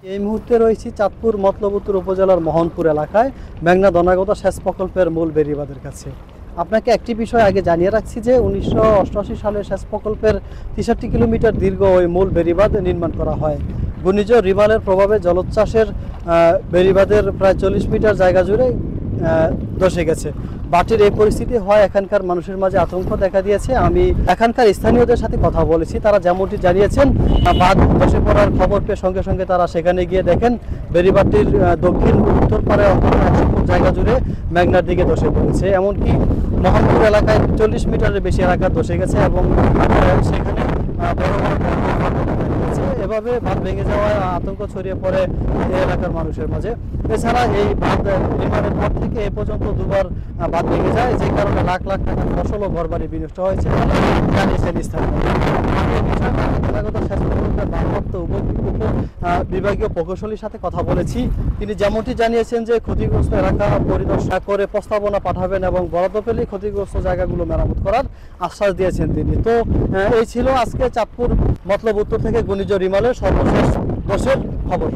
এই মুহূর্তে রয়েছি চাঁদপুর মতলব উত্তর উপজেলার মোহনপুর এলাকায় মেঘনা দনাগত সেচ প্রকল্পের মূল বেড়িবাঁধের কাছে। আপনাকে একটি বিষয় আগে জানিয়ে রাখছি যে 1988 সালে সেচ প্রকল্পের 63 কিলোমিটার দীর্ঘ ওই মূল বেড়িবাঁধ নির্মাণ করা হয়। ঘূর্ণিঝড় রিমালের প্রভাবে জলোচ্ছ্বাসের বেড়িবাঁধের প্রায় 40 মিটার জায়গা জুড়ে ধসে গেছে। বাটির এই পরিস্থিতি হয় এখানকার মানুষের মাঝে আতঙ্ক দেখা দিয়েছে। আমি এখানকার স্থানীয়দের সাথে কথা বলেছি, তারা যেমনটি জানিয়েছেন বাঁধ ধসে পড়ার খবর পেয়ে সঙ্গে সঙ্গে তারা সেখানে গিয়ে দেখেন বেড়িবাঁধটির দক্ষিণ উত্তর পারে অন্তত 100 ফুট জায়গা জুড়ে মেঘনার দিকে ধসে পড়েছে। এমনকি মোহাম্মদপুর এলাকায় 40 মিটারের বেশি এলাকা ধসে গেছে এবং সেখানে বড় বড় এভাবে বাঁধ ভেঙে যাওয়ায় আতঙ্ক ছড়িয়ে পড়ে এই এলাকার মানুষের মাঝে। এছাড়া এই বাঁধ নির্মাণের পর থেকে এ পর্যন্ত দুবার বাঁধ ভেঙে যায়, যে কারণে লাখ লাখ টাকার ফসল ও ঘরবাড়ি বিনষ্ট হয়েছে জানিয়েছেন স্থানীয়। ভারপ্রাপ্ত বিভাগীয় প্রকৌশলীর সাথে কথা বলেছি। তিনি যেমনটি জানিয়েছেন যে ক্ষতিগ্রস্ত এলাকা পরিদর্শন করে প্রস্তাবনা পাঠাবেন এবং বরাদ্দ পেলে ক্ষতিগ্রস্ত জায়গাগুলো মেরামত করার আশ্বাস দিয়েছেন তিনি। তো এই ছিল আজকে চাঁদপুর মতলব উত্তর থেকে ঘূর্ণিঝড় রিমালের সর্বশেষ দশের খবর।